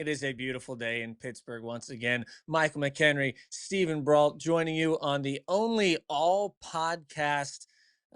It is a beautiful day in Pittsburgh once again. Michael McKenry, Stephen Brault joining you on the only all podcast,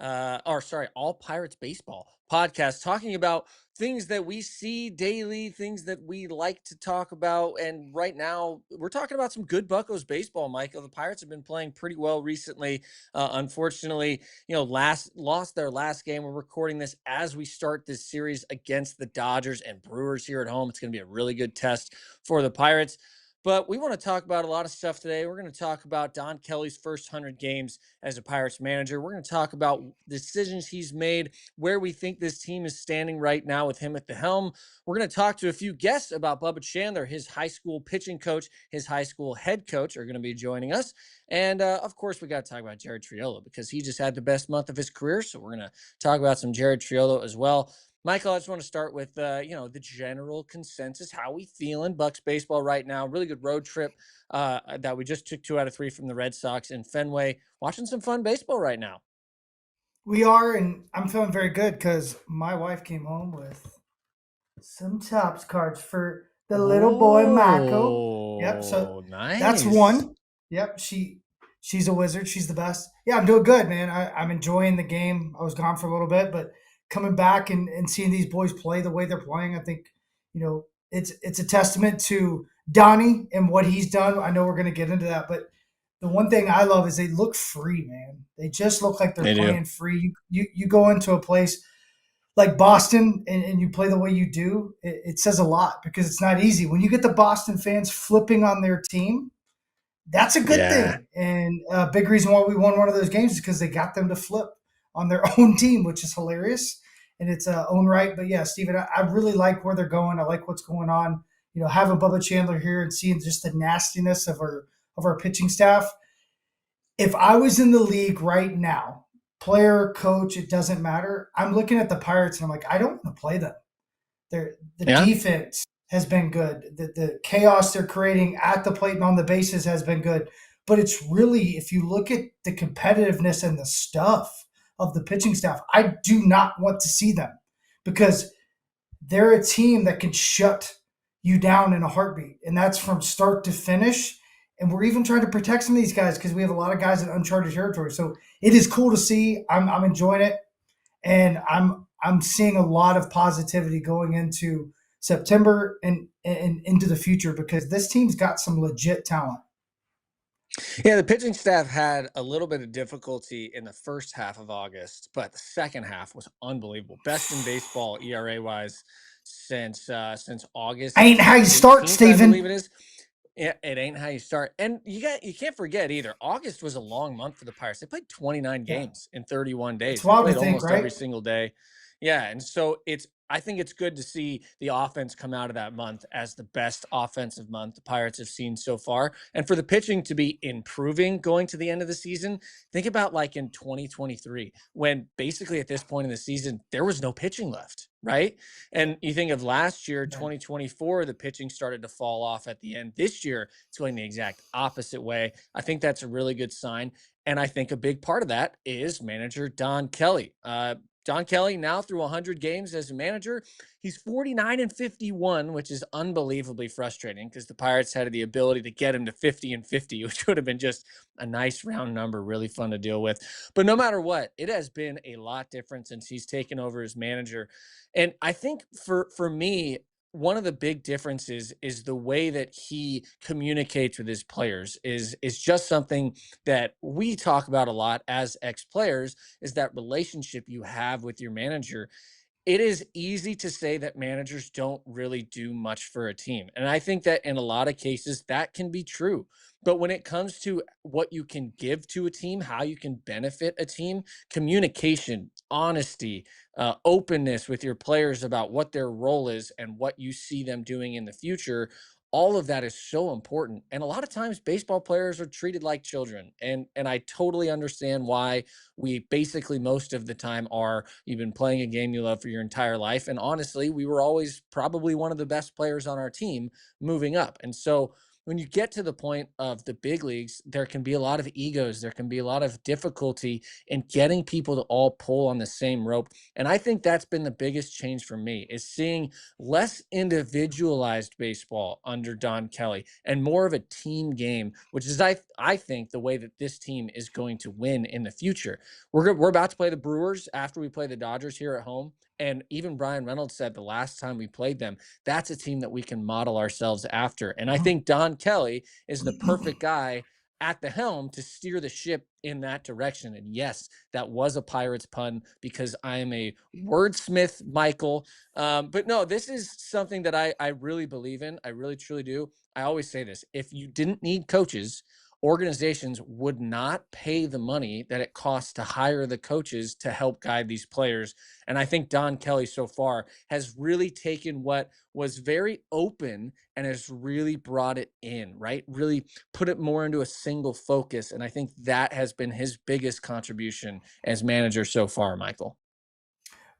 all Pirates baseball podcast, talking about things that we see daily, things that we like to talk about. And right now, we're talking about some good Buccos baseball, Michael. The Pirates have been playing pretty well recently. Unfortunately, lost their last game. We're recording this as we start this series against the Dodgers and Brewers here at home. It's going to be a really good test for the Pirates. But we want to talk about a lot of stuff today. We're going to talk about Don Kelly's first 100 games as a Pirates manager. We're going to talk about decisions he's made, where we think this team is standing right now with him at the helm. We're going to talk to a few guests about Bubba Chandler, his high school pitching coach, his high school head coach are going to be joining us. And of course, we got to talk about Jared Triolo because he just had the best month of his career. So we're going to talk about some Jared Triolo as well. Michael, I just want to start with, the general consensus. How we feeling? Bucs baseball right now. Really good road trip that we just took 2 out of 3 from the Red Sox in Fenway. Watching some fun baseball right now. We are, and I'm feeling very good because my wife came home with some Topps cards for the little boy Michael. Yep, so Oh, that's nice. one. Yep, she's a wizard. She's the best. Yeah, I'm doing good, man. I'm enjoying the game. I was gone for a little bit, but coming back and seeing these boys play the way they're playing, I think it's a testament to Donnie and what he's done. I know we're going to get into that, but the one thing I love is they look free, man. They just look like they're They do. playing free. You go into a place like Boston and you play the way you do, it says a lot because it's not easy. When you get the Boston fans flipping on their team, that's a good Yeah. thing. And a big reason why we won one of those games is because they got them to flip on their own team, which is hilarious and it's own right. But yeah, Steven, I really like where they're going. I like what's going on. Having Bubba Chandler here and seeing just the nastiness of our pitching staff. If I was in the league right now, player, coach, it doesn't matter. I'm looking at the Pirates and I'm like, I don't want to play them. The Yeah. defense has been good. The chaos they're creating at the plate and on the bases has been good. But it's really, if you look at the competitiveness and the stuff of the pitching staff, I do not want to see them because they're a team that can shut you down in a heartbeat. And that's from start to finish. And we're even trying to protect some of these guys because we have a lot of guys in uncharted territory. So it is cool to see. I'm enjoying it. And I'm seeing a lot of positivity going into September and into the future because this team's got some legit talent. Yeah, the pitching staff had a little bit of difficulty in the first half of August, but the second half was unbelievable. Best in baseball ERA wise since Ain't August how you start, 18th, I believe Steven. it is. Yeah, it ain't how you start. And you can't forget either. August was a long month for the Pirates. They played 29 Yeah. games in 31 It's days. They wild to played think, almost every right? single day. Yeah, and so I think it's good to see the offense come out of that month as the best offensive month the Pirates have seen so far. And for the pitching to be improving going to the end of the season, think about like in 2023, when basically at this point in the season, there was no pitching left, right? And you think of last year, Right. 2024, the pitching started to fall off at the end. This year, it's going the exact opposite way. I think that's a really good sign. And I think a big part of that is manager Don Kelly. Don Kelly now through 100 games as a manager. He's 49-51, which is unbelievably frustrating because the Pirates had the ability to get him to 50-50, which would have been just a nice round number, really fun to deal with. But no matter what, it has been a lot different since he's taken over as manager. And I think for me, one of the big differences is the way that he communicates with his players is just something that we talk about a lot as ex-players, is that relationship you have with your manager. It is easy to say that managers don't really do much for a team. And I think that in a lot of cases that can be true. But when it comes to what you can give to a team, how you can benefit a team, communication, honesty, openness with your players about what their role is and what you see them doing in the future, all of that is so important. And a lot of times baseball players are treated like children. And I totally understand why we basically most of the time are. You've been playing a game you love for your entire life. And honestly, we were always probably one of the best players on our team moving up. And so when you get to the point of the big leagues, there can be a lot of egos. There can be a lot of difficulty in getting people to all pull on the same rope. And I think that's been the biggest change for me is seeing less individualized baseball under Don Kelly and more of a team game, which is I think the way that this team is going to win in the future. We're about to play the Brewers after we play the Dodgers here at home. And even Brian Reynolds said the last time we played them, that's a team that we can model ourselves after. And I think Don Kelly is the perfect guy at the helm to steer the ship in that direction. And yes, that was a Pirates pun because I am a wordsmith, Michael. But no, this is something that I really believe in. I really, truly do. I always say this: if you didn't need coaches, organizations would not pay the money that it costs to hire the coaches to help guide these players. And I think Don Kelly so far has really taken what was very open and has really brought it in, right? Really put it more into a single focus. And I think that has been his biggest contribution as manager so far, Michael.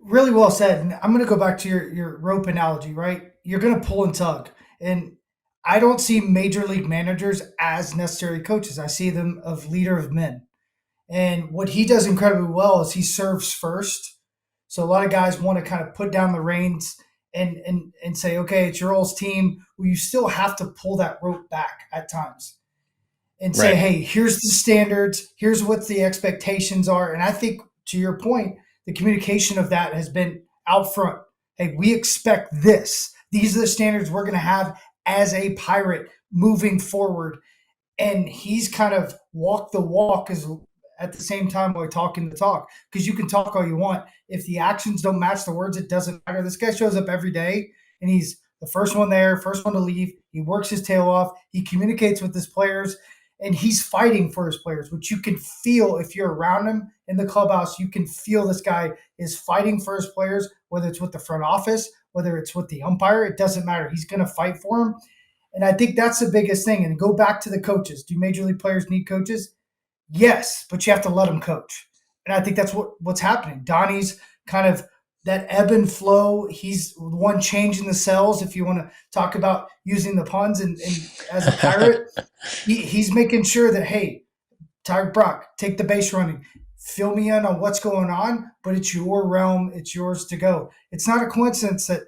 Really well said. And I'm going to go back to your rope analogy, right? You're going to pull and tug. And I don't see major league managers as necessary coaches. I see them of leader of men. And what he does incredibly well is he serves first. So a lot of guys want to kind of put down the reins and say, okay, it's your all's team. Well, you still have to pull that rope back at times and say, Right. hey, here's the standards, here's what the expectations are. And I think to your point, the communication of that has been out front. Hey, we expect this. These are the standards we're going to have as a Pirate moving forward. And he's kind of walked the walk as at the same time while talking the talk. Because you can talk all you want. If the actions don't match the words, it doesn't matter. This guy shows up every day and he's the first one there, first one to leave. He works his tail off. He communicates with his players and he's fighting for his players, which you can feel if you're around him in the clubhouse. You can feel this guy is fighting for his players, whether it's with the front office, whether it's with the umpire. It doesn't matter. He's going to fight for them. And I think that's the biggest thing. And go back to the coaches. Do major league players need coaches? Yes, but you have to let them coach. And I think that's what's happening. Donnie's kind of that ebb and flow. He's the one changing the cells, if you want to talk about using the puns. And as a Pirate, he's making sure that, hey, Tyreek Brock, take the base running. Fill me in on what's going on, but it's your realm. It's yours to go. It's not a coincidence that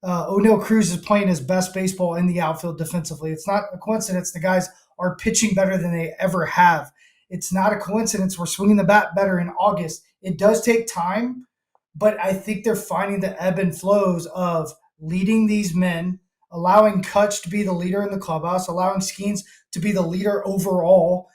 O'Neill Cruz is playing his best baseball in the outfield defensively. It's not a coincidence the guys are pitching better than they ever have. It's not a coincidence we're swinging the bat better in August. It does take time, but I think they're finding the ebb and flows of leading these men, allowing Kutch to be the leader in the clubhouse, allowing Skeens to be the leader overall.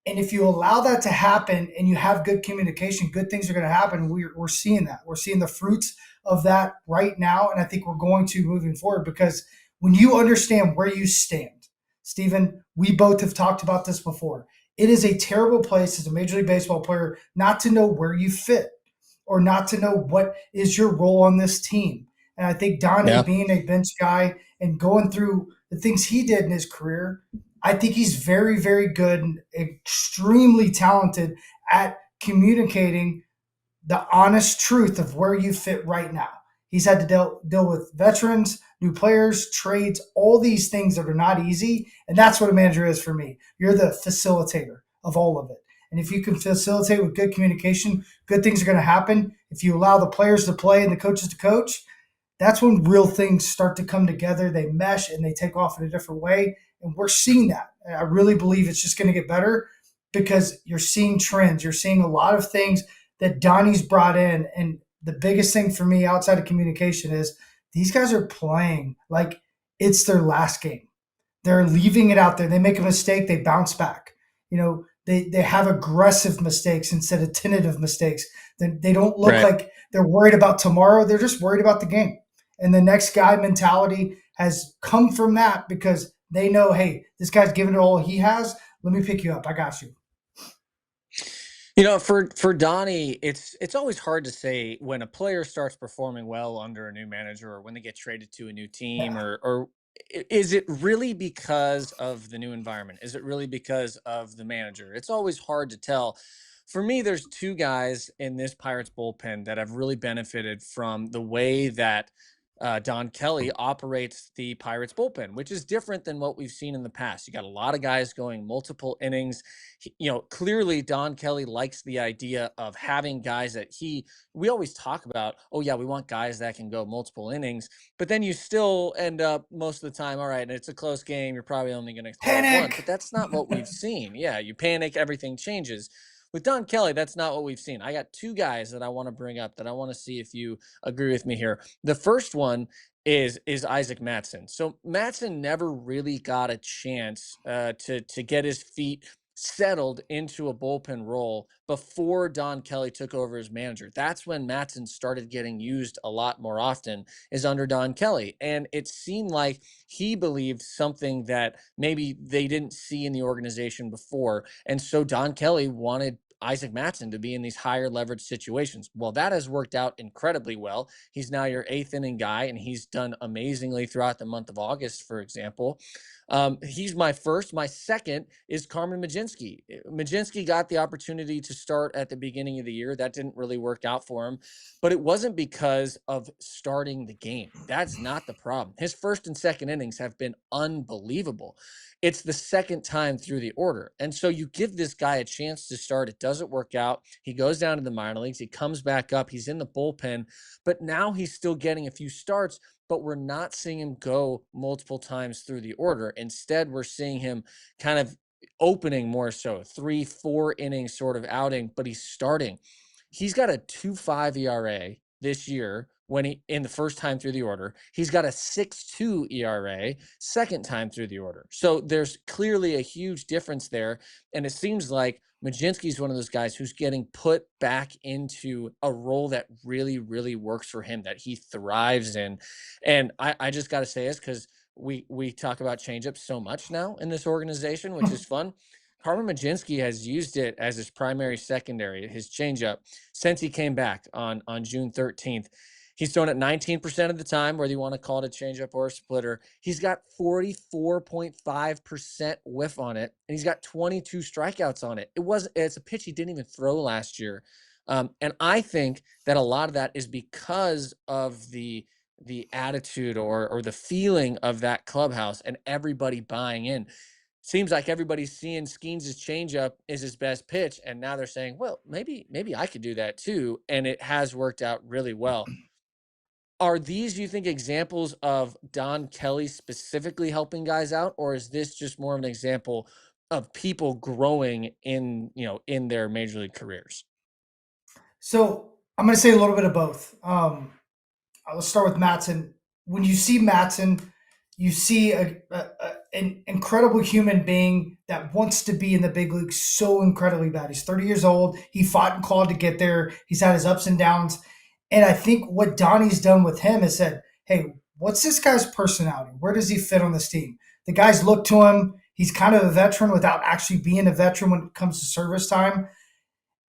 And if you allow that to happen and you have good communication, good things are going to happen. We're seeing that. We're seeing the fruits of that right now. And I think we're going to moving forward because when you understand where you stand, Stephen, we both have talked about this before. It is a terrible place as a Major League Baseball player not to know where you fit or not to know what is your role on this team. And I think Donnie Yeah. being a bench guy and going through the things he did in his career, I think he's very, very good and extremely talented at communicating the honest truth of where you fit right now. He's had to deal with veterans, new players, trades, all these things that are not easy. And that's what a manager is for me. You're the facilitator of all of it. And if you can facilitate with good communication, good things are going to happen. If you allow the players to play and the coaches to coach, that's when real things start to come together. They mesh and they take off in a different way. And we're seeing that. And I really believe it's just going to get better because you're seeing trends. You're seeing a lot of things that Donnie's brought in. And the biggest thing for me outside of communication is these guys are playing like it's their last game. They're leaving it out there. They make a mistake, they bounce back. You know, they have aggressive mistakes instead of tentative mistakes. They don't look Right. like they're worried about tomorrow. They're just worried about the game. And the next guy mentality has come from that because they know, hey, this guy's giving it all he has. Let me pick you up. I got you. You know, for Donnie, it's always hard to say when a player starts performing well under a new manager or when they get traded to a new team Yeah. or is it really because of the new environment? Is it really because of the manager? It's always hard to tell. For me, there's two guys in this Pirates bullpen that have really benefited from the way that Don Kelly operates the Pirates bullpen, which is different than what we've seen in the past. You got a lot of guys going multiple innings. Clearly Don Kelly likes the idea of having guys that we always talk about, oh yeah, we want guys that can go multiple innings, but then you still end up most of the time, all right, and it's a close game, you're probably only going to throw one, but Panic. that's not what we've seen. Yeah, you panic, everything changes. With Don Kelly, that's not what we've seen. I got two guys that I want to bring up that I want to see if you agree with me here. The first one is Isaac Matson. So Matson never really got a chance to get his feet settled into a bullpen role before Don Kelly took over as manager. That's when Matson started getting used a lot more often, is under Don Kelly. And it seemed like he believed something that maybe they didn't see in the organization before. And so Don Kelly wanted Isaac Matson to be in these higher leverage situations. Well, that has worked out incredibly well. He's now your eighth inning guy, and he's done amazingly throughout the month of August, for example. He's my first. My second is Carmen Mlodzinski. Mlodzinski got the opportunity to start at the beginning of the year. That didn't really work out for him, but it wasn't because of starting the game. That's not the problem. His first and second innings have been unbelievable. It's the second time through the order. And so you give this guy a chance to start. It doesn't work out. He goes down to the minor leagues. He comes back up. He's in the bullpen, but now he's still getting a few starts, but we're not seeing him go multiple times through the order. Instead, we're seeing him kind of opening more so 3-4 innings sort of outing, but he's starting. He's got a 2.5 ERA this year when he in the first time through the order. He's got a 6.2 ERA second time through the order. So there's clearly a huge difference there. And it seems like Mlodzinski is one of those guys who's getting put back into a role that really, really works for him, that he thrives in. And I just got to say this because we talk about changeups so much now in this organization, which is fun. Carmen Mlodzinski has used it as his primary secondary, his changeup, since he came back on June 13th. He's thrown it 19% of the time, whether you want to call it a changeup or a splitter. He's got 44.5% whiff on it, and he's got 22 strikeouts on it. It's a pitch he didn't even throw last year. And I think that a lot of that is because of the attitude or the feeling of that clubhouse and everybody buying in. Seems like everybody's seeing Skeens' changeup is his best pitch, and now they're saying, well, maybe I could do that too, and it has worked out really well. Are these, you think, examples of Don Kelly specifically helping guys out, or is this just more of an example of people growing in their major league careers? So I'm going to say a little bit of both. Let's start with Matson. When you see Matson, you see an incredible human being that wants to be in the big leagues so incredibly bad. He's 30 years old. He fought and clawed to get there. He's had his ups and downs. And I think what Donnie's done with him is said, hey, what's this guy's personality? Where does he fit on this team? The guys look to him. He's kind of a veteran without actually being a veteran when it comes to service time.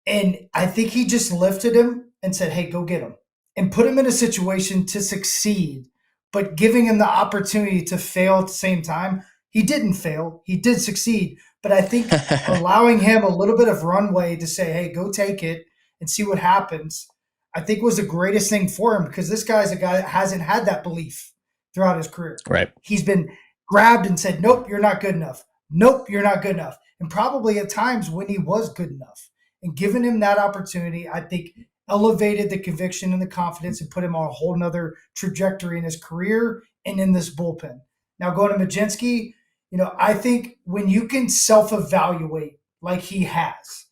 And I think he just lifted him and said, hey, go get him, and put him in a situation to succeed, but giving him the opportunity to fail at the same time. He didn't fail. He did succeed. But I think allowing him a little bit of runway to say, hey, go take it and see what happens, I think was the greatest thing for him, because this guy's a guy that hasn't had that belief throughout his career. Right. He's been grabbed and said, nope, you're not good enough. Nope, you're not good enough. And probably at times when he was good enough. And giving him that opportunity, I think elevated the conviction and the confidence and put him on a whole nother trajectory in his career and in this bullpen. Now going to Mlodzinski, I think when you can self-evaluate like he has,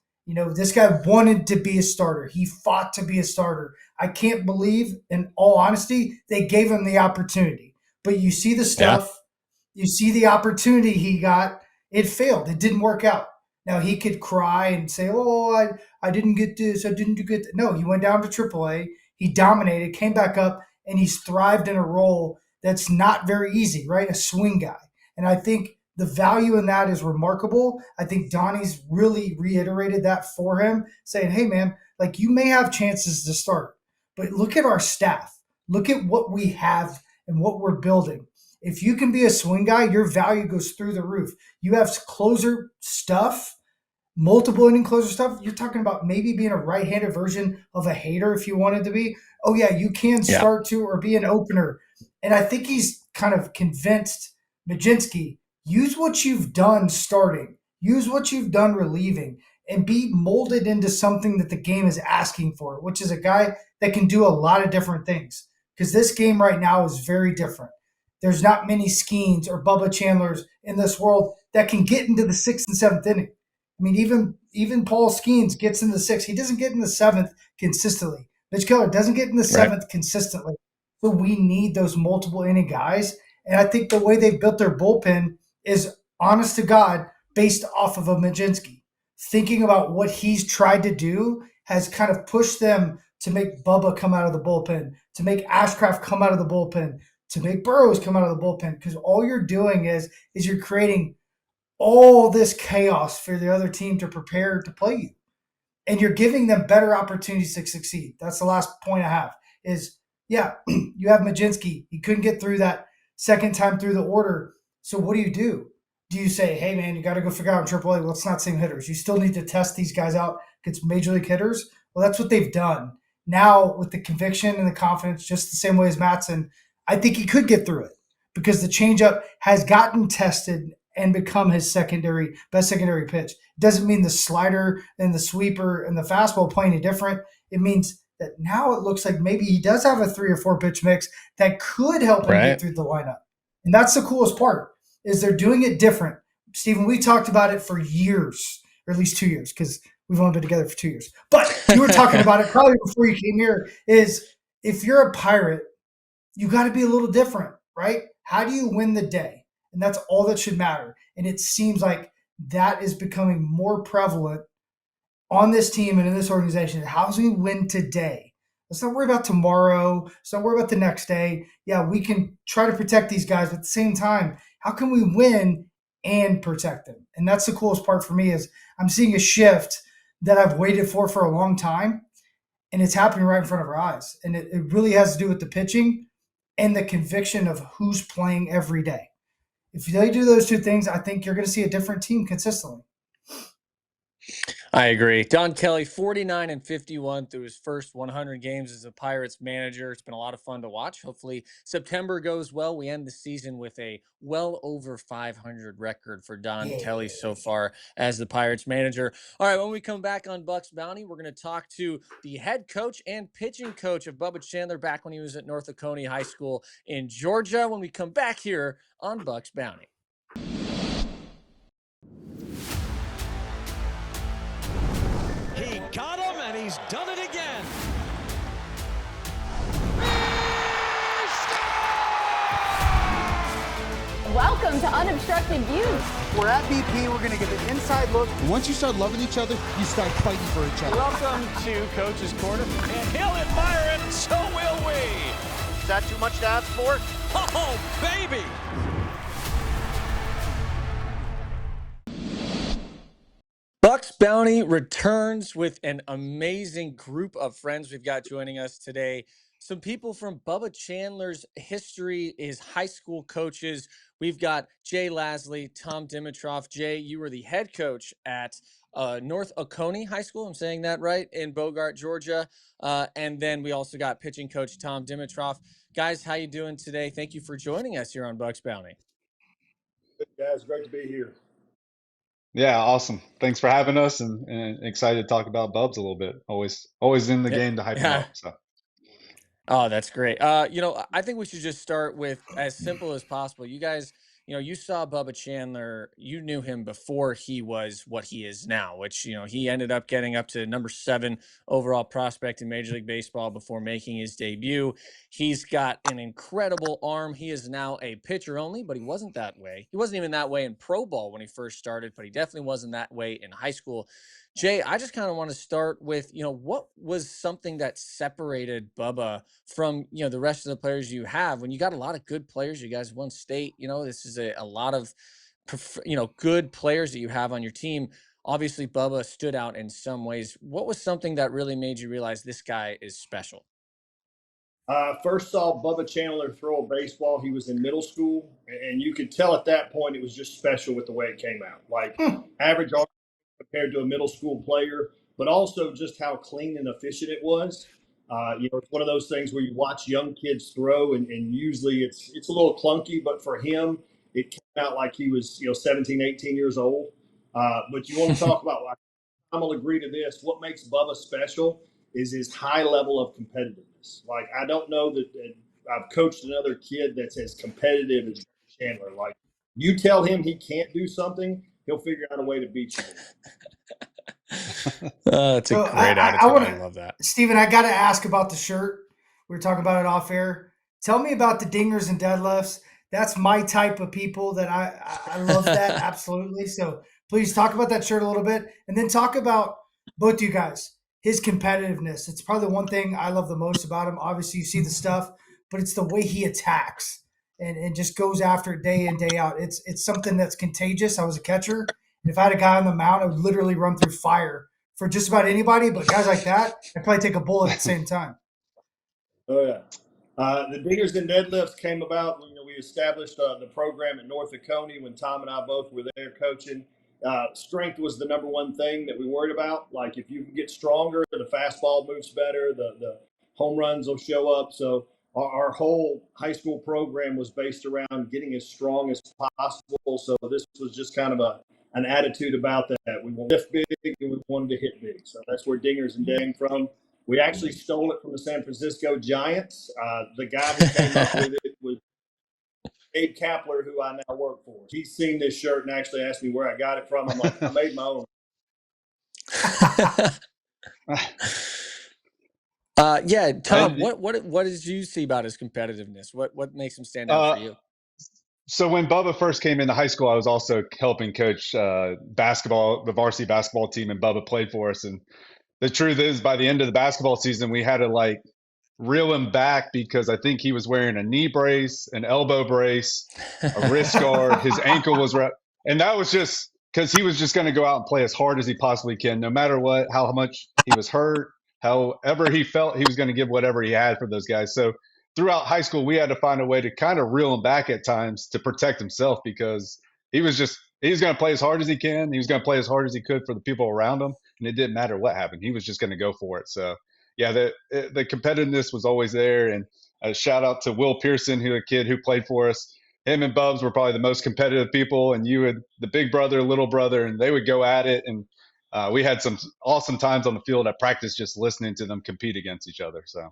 this guy wanted to be a starter. He fought to be a starter. I can't believe, in all honesty, they gave him the opportunity. But you see the stuff, you see the opportunity he got, it failed. It didn't work out. Now, he could cry and say, oh, I didn't get this, I didn't get that. No, he went down to AAA. He dominated, came back up, and he's thrived in a role that's not very easy, right? A swing guy. And I think the value in that is remarkable. I think Donnie's really reiterated that for him, saying, hey, man, like, you may have chances to start, but look at our staff. Look at what we have and what we're building. If you can be a swing guy, your value goes through the roof. You have closer stuff, multiple inning closer stuff. You're talking about maybe being a right-handed version of a Hader if you wanted to be. Oh, yeah, you can start to or be an opener. And I think he's kind of convinced Majinski, use what you've done starting, use what you've done relieving, and be molded into something that the game is asking for, which is a guy that can do a lot of different things. Because this game right now is very different. There's not many Skeens or Bubba Chandlers in this world that can get into the sixth and seventh inning. I mean, even Paul Skeens gets in the sixth. He doesn't get in the seventh consistently. Mitch Keller doesn't get in the Right. seventh consistently. So we need those multiple inning guys. And I think the way they've built their bullpen is, honest to God, based off of a Majinski. Thinking about what he's tried to do has kind of pushed them to make Bubba come out of the bullpen, to make Ashcraft come out of the bullpen, to make Burrows come out of the bullpen. Because all you're doing is you're creating all this chaos for the other team to prepare to play you. And you're giving them better opportunities to succeed. That's the last point I have is, yeah, you have Majinski. He couldn't get through that second time through the order. So what do? Do you say, hey, man, you got to go figure out in AAA, well, it's not same hitters. You still need to test these guys out against major league hitters? Well, that's what they've done. Now, with the conviction and the confidence, just the same way as Matson, I think he could get through it because the changeup has gotten tested and become his best secondary pitch. It doesn't mean the slider and the sweeper and the fastball play any different. It means that now it looks like maybe he does have a 3 or 4 pitch mix that could help him get through the lineup. And that's the coolest part is they're doing it different. Steven, we talked about it for years, or at least 2 years, because we've only been together for 2 years. But you were talking about it probably before you came here, is if you're a Pirate, you got to be a little different, right? How do you win the day? And that's all that should matter. And it seems like that is becoming more prevalent on this team and in this organization. How do we win today? Let's not worry about tomorrow. Let's not worry about the next day. Yeah, we can try to protect these guys, but at the same time, how can we win and protect them? And that's the coolest part for me is I'm seeing a shift that I've waited for a long time, and it's happening right in front of our eyes. And it really has to do with the pitching and the conviction of who's playing every day. If they do those two things, I think you're going to see a different team consistently. I agree. Don Kelly, 49-51 through his first 100 games as a Pirates manager. It's been a lot of fun to watch. Hopefully, September goes well. We end the season with a well over 500 record for Don Kelly so far as the Pirates manager. All right, when we come back on Bucs Bounty, we're going to talk to the head coach and pitching coach of Bubba Chandler back when he was at North Oconee High School in Georgia. When we come back here on Bucs Bounty. Got him, and he's done it again. Welcome to Unobstructed Views. We're at BP. We're going to get an inside look. Once you start loving each other, you start fighting for each other. Welcome to Coach's Corner. And he'll admire it, so will we. Is that too much to ask for? Oh, baby. Bucs Bounty returns with an amazing group of friends we've got joining us today. Some people from Bubba Chandler's history is high school coaches. We've got Jay Lasley, Tom Dimitroff. Jay, you were the head coach at North Oconee High School. I'm saying that right, in Bogart, Georgia. And then we also got pitching coach Tom Dimitroff. Guys, how you doing today? Thank you for joining us here on Bucs Bounty. Good, guys. Great to be here. Yeah, awesome. Thanks for having us, and excited to talk about Bubs a little bit. Always in the game to hype him up. So. Oh, that's great. I think we should just start with as simple as possible. You guys, you saw Bubba Chandler, you knew him before he was what he is now, which, he ended up getting up to number 7 overall prospect in Major League Baseball before making his debut. He's got an incredible arm. He is now a pitcher only, but he wasn't that way. He wasn't even that way in pro ball when he first started, but he definitely wasn't that way in high school. Jay, I just kind of want to start with, what was something that separated Bubba from, the rest of the players you have when you got a lot of good players, you guys won state, this is a lot of, good players that you have on your team. Obviously, Bubba stood out in some ways. What was something that really made you realize this guy is special? First saw Bubba Chandler throw a baseball. He was in middle school, and you could tell at that point it was just special with the way it came out. Like average compared to a middle school player, but also just how clean and efficient it was. It's one of those things where you watch young kids throw, and usually it's a little clunky, but for him, it came out like he was 17, 18 years old. But you want to talk about, like, I'm going to agree to this. What makes Bubba special is his high level of competitiveness. Like, I don't know that I've coached another kid that's as competitive as Chandler. Like, you tell him he can't do something, he'll figure out a way to beat you. That's a great attitude. I love that. Steven, I got to ask about the shirt. We were talking about it off air. Tell me about the dingers and deadlifts. That's my type of people that I love that. Absolutely. So please talk about that shirt a little bit, and then talk about both of you guys, his competitiveness. It's probably the one thing I love the most about him. Obviously, you see the stuff, but it's the way he attacks and just goes after it day in, day out. It's something that's contagious. I was a catcher, and if I had a guy on the mound, I would literally run through fire for just about anybody. But guys like that, I'd probably take a bullet at the same time. Oh, yeah. The dingers and deadlifts came about when we established the program at North Oconee when Tom and I both were there coaching. Strength was the number one thing that we worried about. Like, if you can get stronger, the fastball moves better, the home runs will show up. So our whole high school program was based around getting as strong as possible. So this was just kind of an attitude about that. We want to lift big and we wanted to hit big. So that's where dingers and came from. We actually stole it from the San Francisco Giants. The guy who came up with it was Abe Kapler, who I now work for. He's seen this shirt and actually asked me where I got it from. I'm like, I made my own. Tom, what did you see about his competitiveness? What makes him stand out for you? So when Bubba first came into high school, I was also helping coach basketball, the varsity basketball team, and Bubba played for us. And the truth is, by the end of the basketball season, we had to reel him back because I think he was wearing a knee brace, an elbow brace, a wrist guard. His ankle was and that was just because he was just going to go out and play as hard as he possibly can, no matter what, how much he was hurt, however he felt, he was going to give whatever he had for those guys. So throughout high school, we had to find a way to kind of reel him back at times to protect himself because he was going to play as hard as he can. He was going to play as hard as he could for the people around him, and it didn't matter what happened. He was just going to go for it. So, yeah, the competitiveness was always there. And a shout out to Will Pearson, a kid who played for us. Him and Bubs were probably the most competitive people, and you and the big brother, little brother, and they would go at it. And we had some awesome times on the field at practice just listening to them compete against each other. So.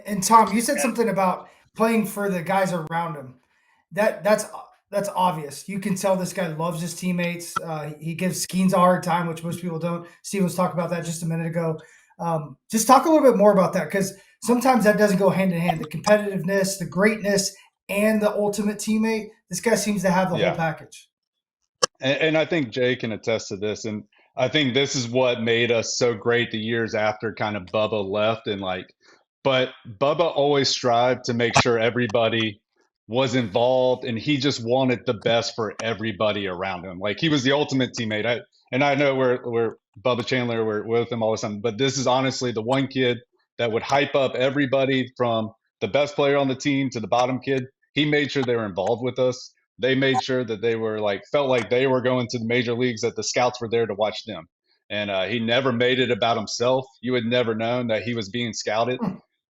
And Tom, you said something about playing for the guys around him. That's obvious. You can tell this guy loves his teammates. He gives Skeens a hard time, which most people don't. Steve was talking about that just a minute ago. Just talk a little bit more about that, because sometimes that doesn't go hand in hand. The competitiveness, the greatness, and the ultimate teammate. This guy seems to have the whole package. And I think Jay can attest to this. And I think this is what made us so great the years after kind of Bubba left. But Bubba always strived to make sure everybody was involved, and he just wanted the best for everybody around him. Like, he was the ultimate teammate. I know we're Bubba Chandler, we're with him all the time, but this is honestly the one kid that would hype up everybody from the best player on the team to the bottom kid. He made sure they were involved with us. They made sure that they were felt like they were going to the major leagues, that the scouts were there to watch them. And he never made it about himself. You would never known that he was being scouted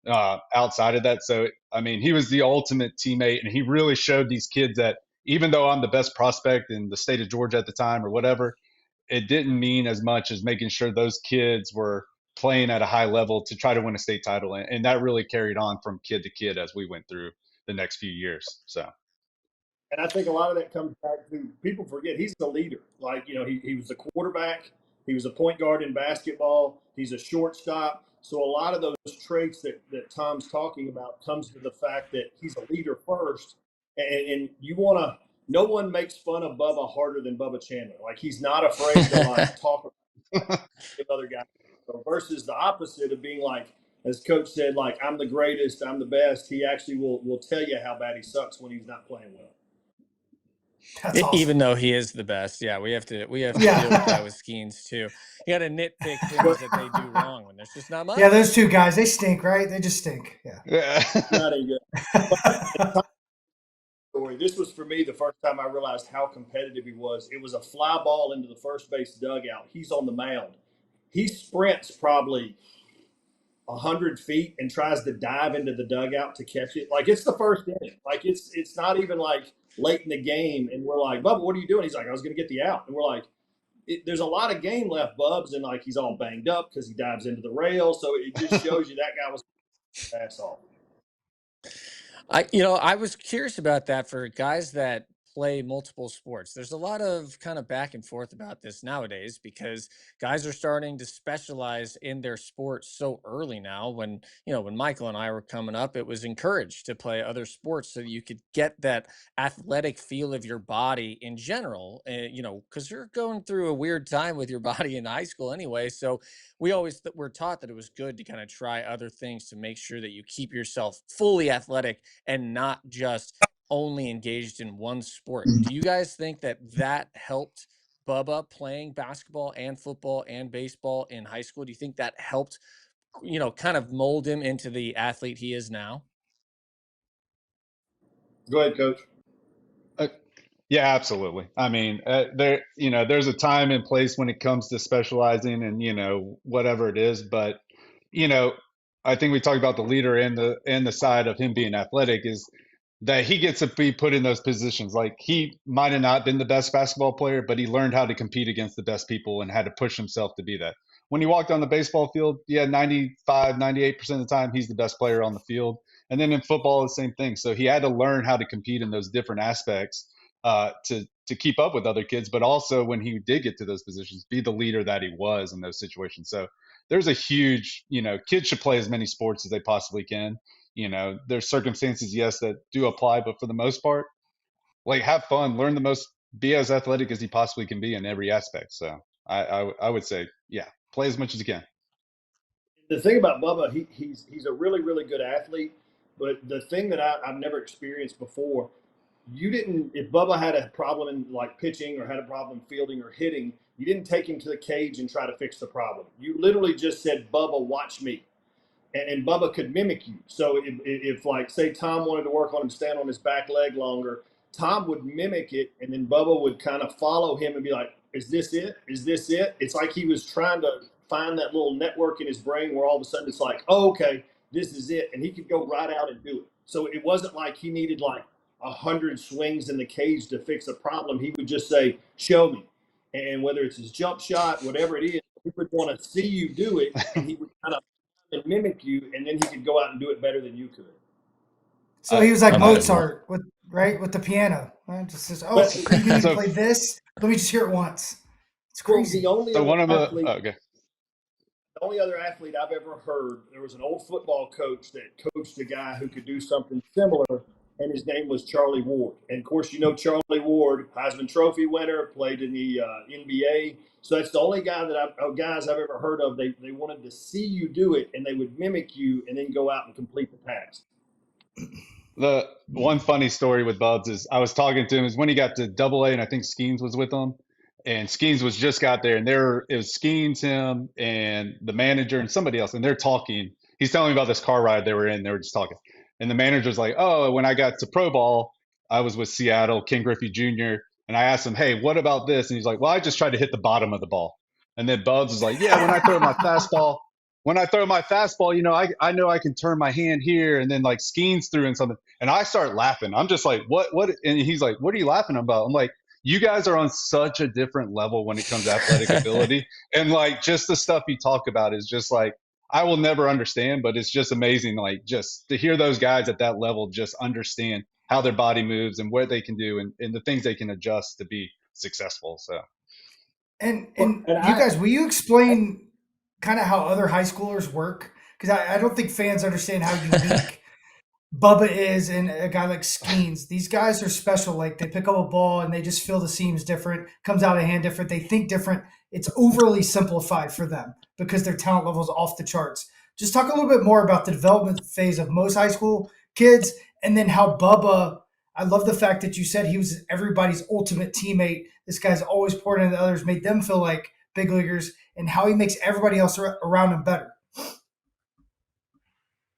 outside of that. So, I mean, he was the ultimate teammate, and he really showed these kids that even though I'm the best prospect in the state of Georgia at the time or whatever, it didn't mean as much as making sure those kids were playing at a high level to try to win a state title. And that really carried on from kid to kid as we went through the next few years. So. And I think a lot of that comes back to, people forget he's a leader. He was a quarterback. He was a point guard in basketball. He's a shortstop. So a lot of those traits that Tom's talking about comes to the fact that he's a leader first. And no one makes fun of Bubba harder than Bubba Chandler. He's not afraid to talk about other guys. So versus the opposite of being as Coach said, I'm the greatest, I'm the best. He actually will tell you how bad he sucks when he's not playing well. That's awesome. Even though he is the best, we have to deal with that with Skeens too. You got to nitpick things that they do wrong when there's just not much. Yeah, those two guys, they stink, right? They just stink. Yeah. Not any good. This was for me the first time I realized how competitive he was. It was a fly ball into the first base dugout. He's on the mound. He sprints probably 100 feet and tries to dive into the dugout to catch it. Like, it's the first inning. Like, it's not even like late in the game. And we're like, Bubba, what are you doing? He's like, I was going to get the out. And we're like, there's a lot of game left, Bubs. And like, he's all banged up because he dives into the rail. So it just shows you that guy was pass off. I was curious about that for guys that play multiple sports. There's a lot of kind of back and forth about this nowadays because guys are starting to specialize in their sport so early now. When Michael and I were coming up, it was encouraged to play other sports so that you could get that athletic feel of your body in general, because you're going through a weird time with your body in high school anyway. So we always were taught that it was good to kind of try other things to make sure that you keep yourself fully athletic and not just only engaged in one sport. Do you guys think that helped Bubba playing basketball and football and baseball in high school? Do you think that helped, kind of mold him into the athlete he is now? Go ahead, Coach. Yeah, absolutely. I mean, there's a time and place when it comes to specializing and, whatever it is. But, you know, I think we talked about the leader and the side of him being athletic is that he gets to be put in those positions. Like, he might have not been the best basketball player, but he learned how to compete against the best people and had to push himself to be that. When he walked on the baseball field, 95, 98% of the time, he's the best player on the field. And then in football, the same thing. So he had to learn how to compete in those different aspects to keep up with other kids, but also when he did get to those positions, be the leader that he was in those situations. So there's a huge, kids should play as many sports as they possibly can. There's circumstances, yes, that do apply, but for the most part, like, have fun, learn the most, be as athletic as he possibly can be in every aspect. So I would say, yeah, play as much as you can. The thing about Bubba, he's a really, really good athlete. But the thing that I've never experienced before, if Bubba had a problem in like pitching or had a problem fielding or hitting, you didn't take him to the cage and try to fix the problem. You literally just said, Bubba, watch me. And Bubba could mimic you. So if like, say Tom wanted to work on him stand on his back leg longer, Tom would mimic it, and then Bubba would kind of follow him and be like, is this it? Is this it? It's like he was trying to find that little network in his brain where all of a sudden it's like, oh, okay, this is it. And he could go right out and do it. So it wasn't like he needed like 100 swings in the cage to fix a problem. He would just say, show me. And whether it's his jump shot, whatever it is, he would want to see you do it, and he would kind of mimic you, and then he could go out and do it better than you could. So he was like Mozart with the piano. Right? Just says, oh, you need to play this. Let me just hear it once. It's crazy. The only other athlete I've ever heard, there was an old football coach that coached a guy who could do something similar, and his name was Charlie Ward. And of course, Charlie Ward, Heisman Trophy winner, played in the NBA. So that's the only guys I've ever heard of. They wanted to see you do it, and they would mimic you, and then go out and complete the task. The one funny story with Bubs is I was talking to him is when he got to AA, and I think Skeens was with him, and Skeens was just got there, and it was Skeens, him, and the manager and somebody else, and they're talking. He's telling me about this car ride they were in. They were just talking, and the manager's like, "Oh, when I got to pro ball, I was with Seattle, Ken Griffey Jr., and I asked him, hey, what about this? And he's like, well, I just tried to hit the bottom of the ball. And then Bubs is like, yeah, when I throw my fastball, I know I can turn my hand here. And then like Skeens threw in something. And I start laughing. I'm just like, what? And he's like, what are you laughing about? I'm like, you guys are on such a different level when it comes to athletic ability. And like, just the stuff you talk about is just like, I will never understand, but it's just amazing. Like, just to hear those guys at that level, just understand how their body moves and what they can do and the things they can adjust to be successful. So, and you guys, will you explain kind of how other high schoolers work? Because I don't think fans understand how unique Bubba is and a guy like Skeens. These guys are special. Like, they pick up a ball and they just feel the seams different, comes out of hand different. They think different. It's overly simplified for them because their talent level is off the charts. Just talk a little bit more about the development phase of most high school kids, and then how Bubba, I love the fact that you said he was everybody's ultimate teammate. This guy's always poured into others, made them feel like big leaguers, and how he makes everybody else around him better.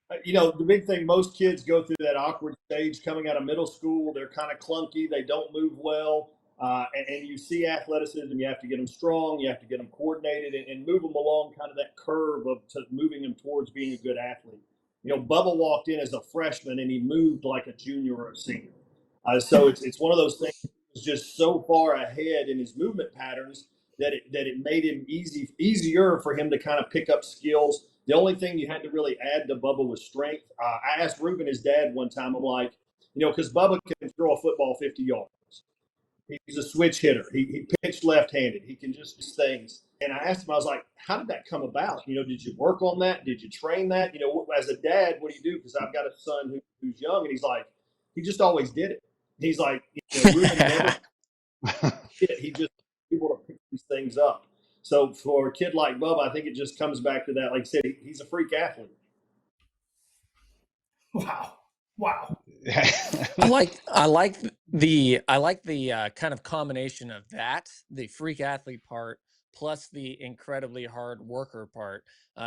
The big thing, most kids go through that awkward stage coming out of middle school. They're kind of clunky. They don't move well. And you see athleticism, you have to get them strong, you have to get them coordinated, and move them along kind of that curve of moving them towards being a good athlete. You know, Bubba walked in as a freshman and he moved like a junior or a senior. So it's one of those things that was just so far ahead in his movement patterns that it made him easier for him to kind of pick up skills. The only thing you had to really add to Bubba was strength. I asked Ruben, his dad, one time, I'm like, you know, because Bubba can throw a football 50 yards. He's a switch hitter. He pitched left-handed. He can just do things. And I asked him, I was like, how did that come about? You know, did you work on that? Did you train that? You know, as a dad, what do you do? Because I've got a son who's young, and he's like, he just always did it. He's like, you know, Ruben never did it. He just able to pick these things up. So for a kid like Bubba, I think it just comes back to that. Like I said, he's a freak athlete. Wow. I like the kind of combination of that, the freak athlete part, plus the incredibly hard worker part.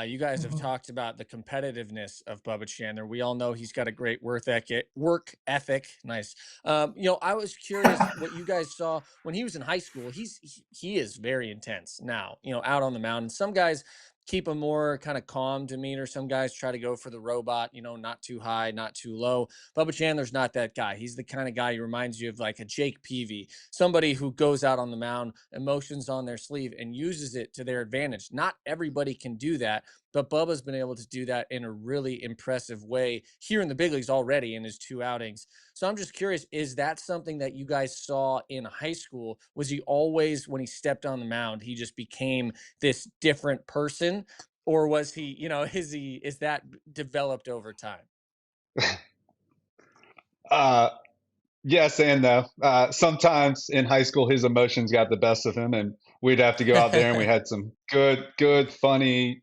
You guys have talked about the competitiveness of Bubba Chandler. We all know he's got a great work ethic. Nice. You know, I was curious what you guys saw when he was in high school. He is very intense now, you know, out on the mound. And some guys keep a more kind of calm demeanor. Some guys try to go for the robot, you know, not too high, not too low. Bubba Chandler's not that guy. He's the kind of guy who reminds you of like a Jake Peavy, somebody who goes out on the mound, emotions on their sleeve, and uses it to their advantage. Not everybody can do that, but Bubba's been able to do that in a really impressive way here in the big leagues already in his 2 outings. So I'm just curious, is that something that you guys saw in high school? Was he always, when he stepped on the mound, he just became this different person? Or was he, you know, is that developed over time? Yes and no. Sometimes in high school, his emotions got the best of him, and we'd have to go out there, and we had some good, funny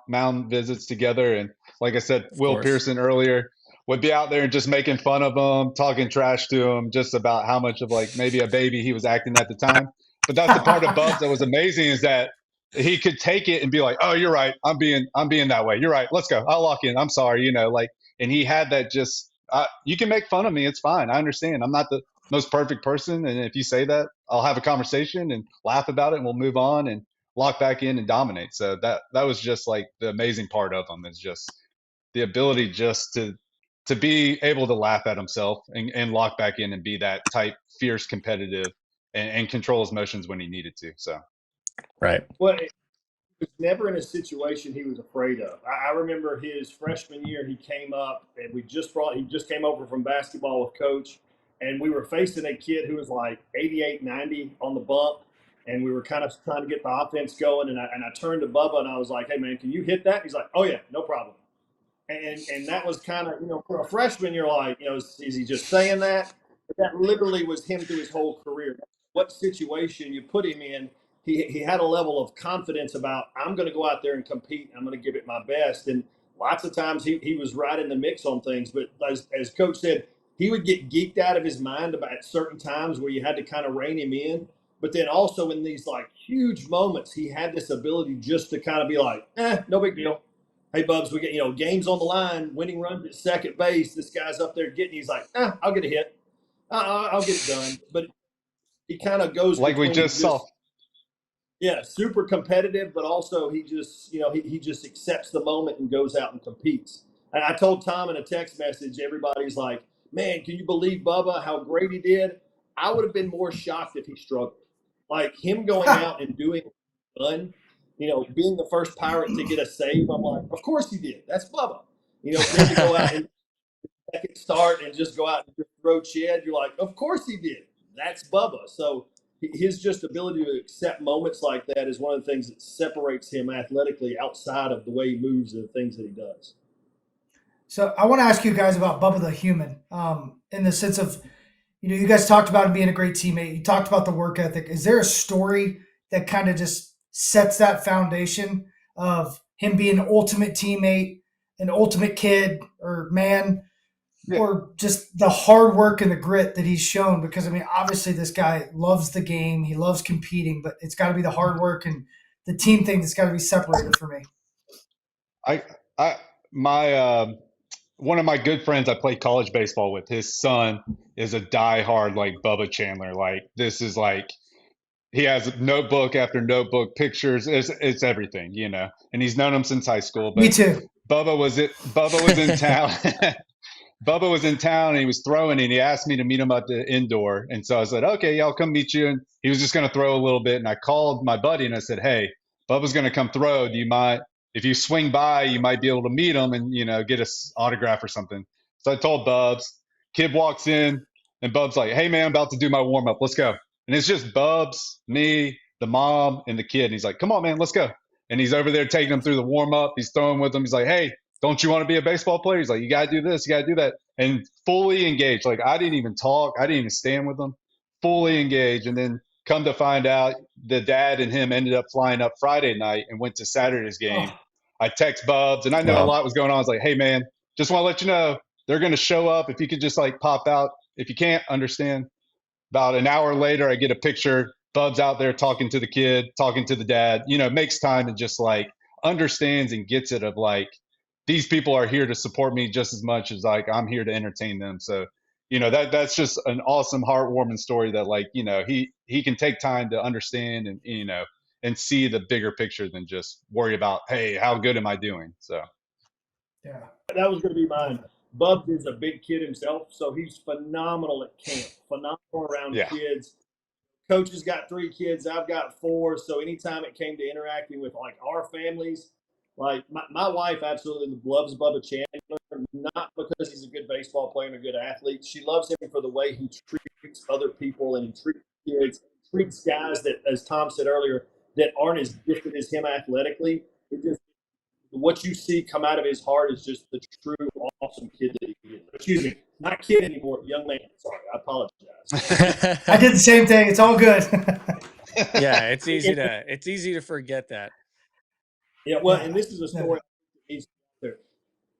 mound visits together. And like I said, Will Pearson earlier would be out there and just making fun of him, talking trash to him, just about how much of like maybe a baby he was acting at the time. But that's the part of Bubs that was amazing, is that he could take it and be like, "Oh, you're right. I'm being that way. You're right. Let's go. I'll lock in. I'm sorry." You know, like, and he had that just. You can make fun of me. It's fine. I understand. I'm not the most perfect person. And if you say that, I'll have a conversation and laugh about it, and we'll move on and lock back in and dominate. So that was just like the amazing part of him, is just the ability just to be able to laugh at himself and lock back in and be that type, fierce, competitive, and control his motions when he needed to. So, right. Well, was never in a situation he was afraid of. I remember his freshman year, he came up and he just came over from basketball with coach, and we were facing a kid who was like 88, 90 on the bump, and we were kind of trying to get the offense going. And I turned to Bubba and I was like, "Hey man, can you hit that?" He's like, "Oh yeah, no problem." And that was kind of, you know, for a freshman, you're like, you know, is he just saying that? But that literally was him through his whole career. What situation you put him in, he had a level of confidence about, I'm going to go out there and compete. I'm going to give it my best. And lots of times he was right in the mix on things. But as Coach said, he would get geeked out of his mind about certain times where you had to kind of rein him in. But then also in these like huge moments, he had this ability just to kind of be like, no big deal. Hey, Bubs, we get, you know, games on the line, winning runs at second base. This guy's up there getting, he's like, I'll get a hit. I'll get it done. But he kind of goes like we just saw. Yeah, super competitive, but also he just, you know, he just accepts the moment and goes out and competes. And I told Tom in a text message, everybody's like, man, can you believe Bubba, how great he did? I would have been more shocked if he struggled. Like him going out and doing fun, you know, being the first Pirate to get a save, I'm like, of course he did. That's Bubba. You know, then to go out and second start and just go out and just throw Chad, you're like, of course he did. That's Bubba. So his just ability to accept moments like that is one of the things that separates him athletically outside of the way he moves and the things that he does. So I want to ask you guys about Bubba the human, in the sense of, you know, you guys talked about him being a great teammate. You talked about the work ethic. Is there a story that kind of just sets that foundation of him being an ultimate teammate, an ultimate kid or man, or just the hard work and the grit that he's shown? Because, I mean, obviously this guy loves the game. He loves competing, but it's got to be the hard work and the team thing that's got to be separated for me. one of my good friends I play college baseball with, his son is a diehard like Bubba Chandler. Like this is like he has notebook after notebook, pictures. It's everything, you know. And he's known him since high school. Me But too. Bubba was in town. Bubba was in town and he was throwing and he asked me to meet him at the indoor. And so I said, okay, yeah, I'll come meet you. And he was just going to throw a little bit. And I called my buddy and I said, hey, Bubba's going to come throw. Do you mind if you swing by, you might be able to meet him and, you know, get his autograph or something. So I told Bubs, kid walks in and Bubs like, hey man, I'm about to do my warm up. Let's go. And it's just Bubs, me, the mom and the kid. And he's like, come on, man, let's go. And he's over there taking him through the warm up. He's throwing with him. He's like, hey, don't you want to be a baseball player? He's like, you got to do this, you got to do that. And fully engaged. Like, I didn't even talk. I didn't even stand with him. Fully engaged. And then come to find out, the dad and him ended up flying up Friday night and went to Saturday's game. I text Bubs, and I know a lot was going on. I was like, hey, man, just want to let you know, they're going to show up. If you could just, like, pop out. If you can't, understand. About an hour later, I get a picture. Bubs out there talking to the kid, talking to the dad. You know, makes time and just, like, understands and gets it of, like, these people are here to support me just as much as like I'm here to entertain them. So, you know, that's just an awesome, heartwarming story that like, you know, he can take time to understand and, you know, and see the bigger picture than just worry about, hey, how good am I doing? So, Yeah. That was going to be mine. Bub is a big kid himself, so he's phenomenal at camp, phenomenal around kids. Coach has got 3 kids. I've got 4. So anytime it came to interacting with like our families, like my wife absolutely loves Bubba Chandler, not because he's a good baseball player and a good athlete. She loves him for the way he treats other people and he treats kids, treats guys that, as Tom said earlier, that aren't as gifted as him athletically. It just, what you see come out of his heart is just the true awesome kid that he is. Excuse me, not kid anymore, young man. Sorry, I apologize. I did the same thing. It's all good. Yeah, it's easy to forget that. Yeah, well, and this is a story that needs to be there.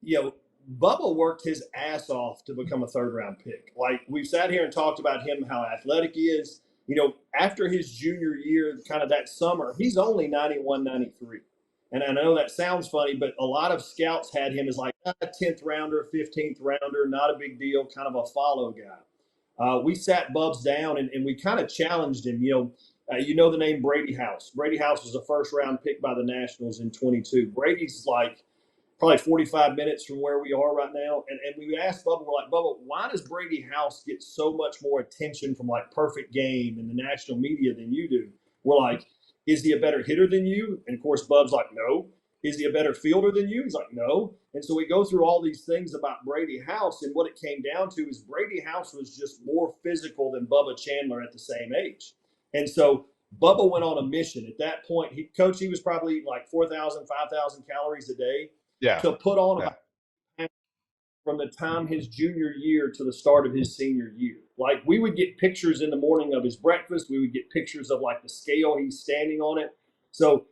You know, Bubba worked his ass off to become a 3rd round pick. Like we've sat here and talked about him, how athletic he is. You know, after his junior year, kind of that summer, he's only 91, 93. And I know that sounds funny, but a lot of scouts had him as like a 10th rounder, 15th rounder, not a big deal, kind of a follow guy. We sat Bubs down and we kind of challenged him. You know the name Brady House. Brady House was a 1st round pick by the Nationals in 22. Brady's like probably 45 minutes from where we are right now. And we asked Bubba, we're like, Bubba, why does Brady House get so much more attention from like Perfect Game and the national media than you do? We're like, is he a better hitter than you? And of course, Bub's like, no. Is he a better fielder than you? He's like, no. And so we go through all these things about Brady House. And what it came down to is Brady House was just more physical than Bubba Chandler at the same age. And so Bubba went on a mission. At that point, he was probably eating like 4,000, 5,000 calories a day to put on about from the time his junior year to the start of his senior year. Like we would get pictures in the morning of his breakfast. We would get pictures of like the scale he's standing on it. So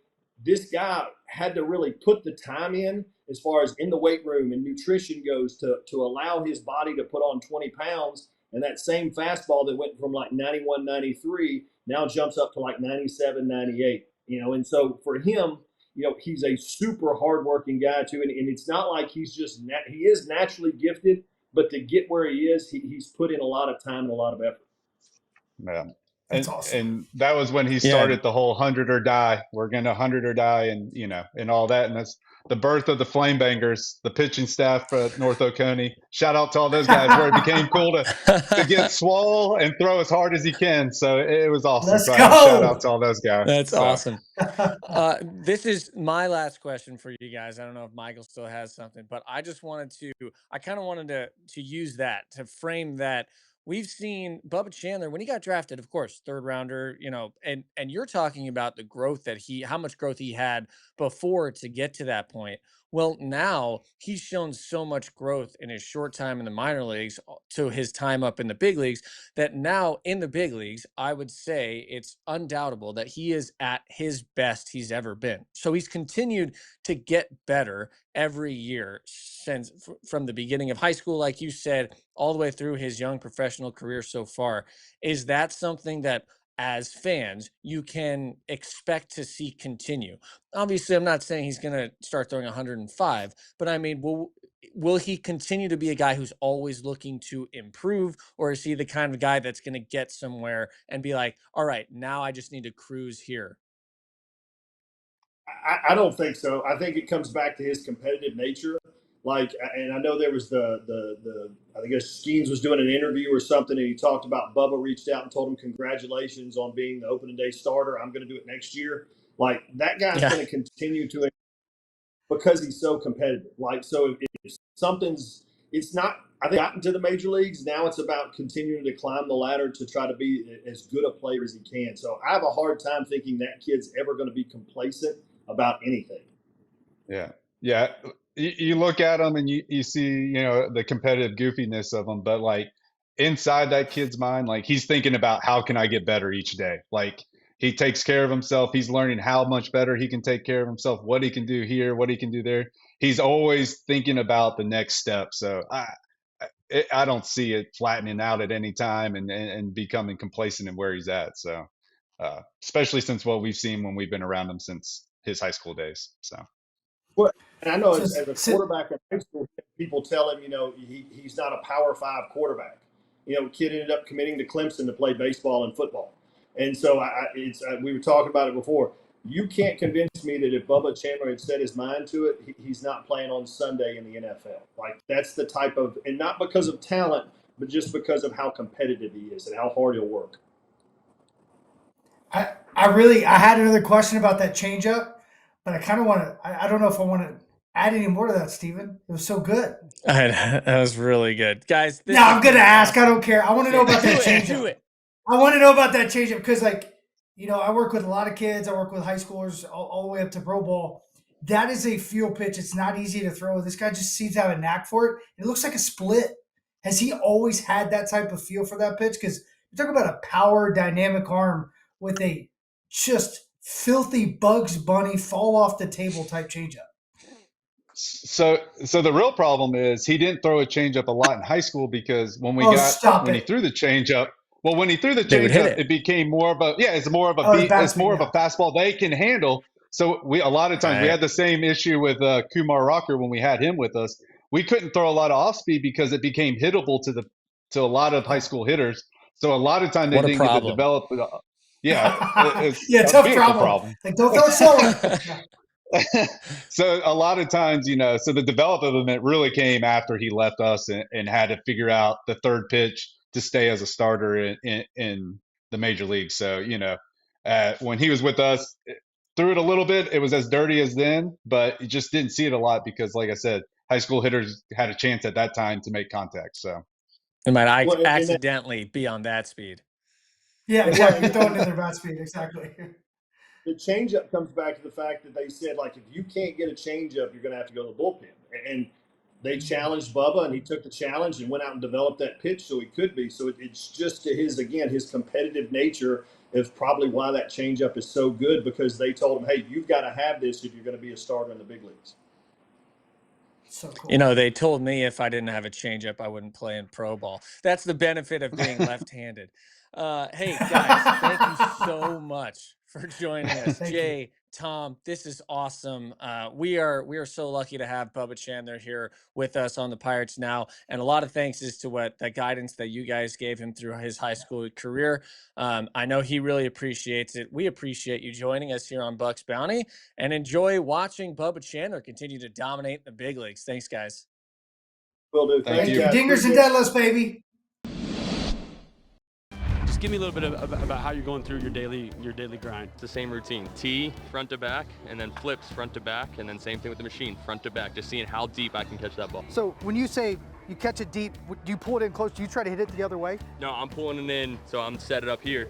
this guy had to really put the time in as far as in the weight room and nutrition goes to allow his body to put on 20 pounds. And that same fastball that went from like 91, 93 now jumps up to like 97, 98, you know. And so for him, you know, he's a super hardworking guy too. And it's not like he's just, he is naturally gifted, but to get where he is, he's put in a lot of time and a lot of effort. Yeah. That's awesome. And that was when he started the whole 100 or die. We're going to 100 or die and, you know, and all that. And that's the birth of the Flame Bangers, the pitching staff at North Oconee. Shout out to all those guys where it became cool to get swole and throw as hard as he can. So it was awesome. Let's so go. Shout out to all those guys. That's awesome. This is my last question for you guys. I don't know if Michael still has something, but I just wanted I kind of wanted to use that to frame that. We've seen Bubba Chandler when he got drafted, of course, 3rd rounder, you know, and you're talking about the growth that how much growth he had before to get to that point. Well, now he's shown so much growth in his short time in the minor leagues to his time up in the big leagues that now in the big leagues, I would say it's undoubtable that he is at his best he's ever been. So he's continued to get better every year since from the beginning of high school, like you said, all the way through his young professional career so far. Is that something that as fans, you can expect to see continue. Obviously, I'm not saying he's going to start throwing 105, but I mean, will he continue to be a guy who's always looking to improve, or is he the kind of guy that's going to get somewhere and be like, all right, now I just need to cruise here? I don't think so. I think it comes back to his competitive nature. Like, and I know there was I guess Skeens was doing an interview or something, and he talked about Bubba reached out and told him congratulations on being the opening day starter. I'm going to do it next year. Like, that guy's going to continue to, because he's so competitive. Like, so if something's, it's not, I think, gotten to the major leagues. Now it's about continuing to climb the ladder to try to be as good a player as he can. So I have a hard time thinking that kid's ever going to be complacent about anything. Yeah. Yeah. You look at him and you see, you know, the competitive goofiness of him, but like inside that kid's mind, like he's thinking about how can I get better each day? Like he takes care of himself. He's learning how much better he can take care of himself, what he can do here, what he can do there. He's always thinking about the next step. So I don't see it flattening out at any time and becoming complacent in where he's at. So especially since what we've seen when we've been around him since his high school days. So. Well, and I know as a quarterback in high school, people tell him, you know, he's not a Power 5 quarterback. You know, kid ended up committing to Clemson to play baseball and football. And so we were talking about it before. You can't convince me that if Bubba Chandler had set his mind to it, he's not playing on Sunday in the NFL. Like, that's the type of, and not because of talent, but just because of how competitive he is and how hard he'll work. I had another question about that changeup, but I kind of want to, I don't know if I want to add any more to that, Steven. It was so good. That was really good. Guys. No, I'm going to ask. I don't care. I want to know about that changeup. I want to know about that changeup because, like, you know, I work with a lot of kids. I work with high schoolers all the way up to pro ball. That is a field pitch. It's not easy to throw. This guy just seems to have a knack for it. It looks like a split. Has he always had that type of feel for that pitch? Because you're talking about a power, dynamic arm with a just filthy Bugs Bunny fall off the table type changeup. So the real problem is he didn't throw a changeup a lot in high school because when he threw the changeup, it became more of a it's more of a fastball they can handle. So a lot of times we had the same issue with Kumar Rocker when we had him with us. We couldn't throw a lot of off speed because it became hittable to a lot of high school hitters. So a lot of times they didn't get to develop. It's tough problem. Like, don't throw slower. So a lot of times, you know, so the development really came after he left us and had to figure out the third pitch to stay as a starter in the major league. So, you know, when he was with us, threw it a little bit. It was as dirty as then, but you just didn't see it a lot because, like I said, high school hitters had a chance at that time to make contact. So it might accidentally be on that speed. Yeah, exactly. You're throwing in their bat speed, exactly. The changeup comes back to the fact that they said, like, if you can't get a changeup, you're going to have to go to the bullpen. And they challenged Bubba, and he took the challenge and went out and developed that pitch so he could be. So it's just to his competitive nature is probably why that changeup is so good, because they told him, hey, you've got to have this if you're going to be a starter in the big leagues. So cool. You know, they told me if I didn't have a changeup, I wouldn't play in pro ball. That's the benefit of being left-handed. Hey, guys, thank you so much for joining us. Jay, Tom, this is awesome. We are so lucky to have Bubba Chandler here with us on the Pirates now. And a lot of thanks as to the guidance that you guys gave him through his high school career. I know he really appreciates it. We appreciate you joining us here on Bucs Bounty, and enjoy watching Bubba Chandler continue to dominate the big leagues. Thanks, guys. Will do. Thank you. Dingers and deadlifts, baby. Just give me a little bit about how you're going through your daily grind. It's the same routine. Tee, front to back, and then flips, front to back, and then same thing with the machine, front to back, just seeing how deep I can catch that ball. So when you say you catch it deep, do you pull it in close? Do you try to hit it the other way? No, I'm pulling it in, so I'm set it up here.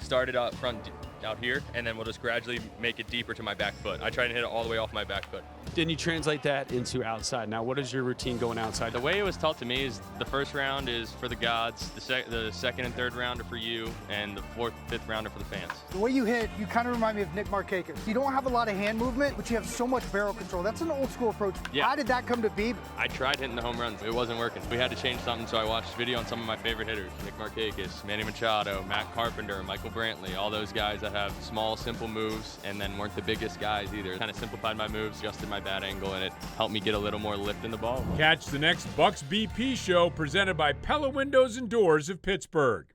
Start it out front, out here, and then we'll just gradually make it deeper to my back foot. I try to hit it all the way off my back foot. then you translate that into outside. Now, what is your routine going outside? The way it was taught to me is the first round is for the gods, the second and third round are for you, and the fourth, fifth round are for the fans. The way you hit, you kind of remind me of Nick Markakis. You don't have a lot of hand movement, but you have so much barrel control. That's an old school approach. Yeah. How did that come to be? I tried hitting the home runs. It wasn't working. We had to change something, so I watched video on some of my favorite hitters. Nick Markakis, Manny Machado, Matt Carpenter, Michael Brantley, all those guys that have small, simple moves and then weren't the biggest guys either. Kind of simplified my moves, adjusted my bat angle, and it helped me get a little more lift in the ball. Catch the next Bucs BP show presented by Pella Windows and Doors of Pittsburgh.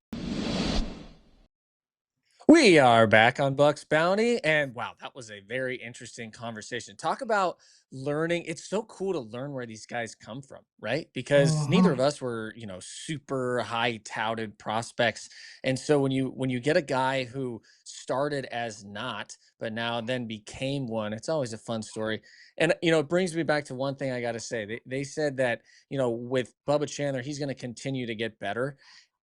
We are back on Bucs Bounty, and wow, that was a very interesting conversation. Talk about learning. It's so cool to learn where these guys come from, right? Because neither of us were, super high touted prospects. And so when you get a guy who started as not, but now then became one, it's always a fun story. And it brings me back to one thing I got to say. They said that, with Bubba Chandler, he's going to continue to get better.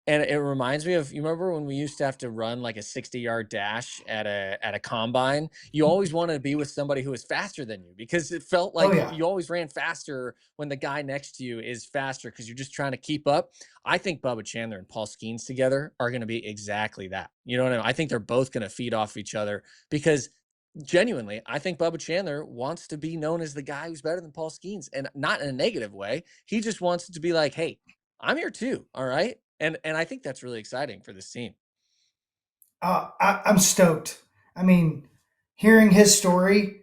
And it reminds me of, you remember when we used to have to run like a 60-yard dash at a combine? You always wanted to be with somebody who was faster than you because it felt like you always ran faster when the guy next to you is faster because you're just trying to keep up. I think Bubba Chandler and Paul Skeens together are going to be exactly that. You know what I mean? I think they're both going to feed off each other because genuinely, I think Bubba Chandler wants to be known as the guy who's better than Paul Skeens, and not in a negative way. He just wants to be like, hey, I'm here too. All right. And I think that's really exciting for this team. I'm stoked. I mean, hearing his story,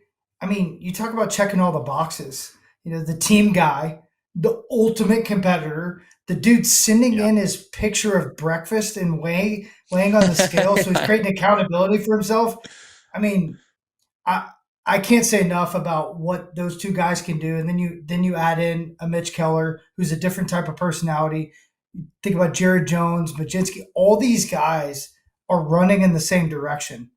you talk about checking all the boxes. The team guy, the ultimate competitor, the dude sending in his picture of breakfast and weighing on the scale, so he's creating accountability for himself. I can't say enough about what those two guys can do. And then you add in a Mitch Keller, who's a different type of personality. Think about Jared Jones, Majinski. All these guys are running in the same direction.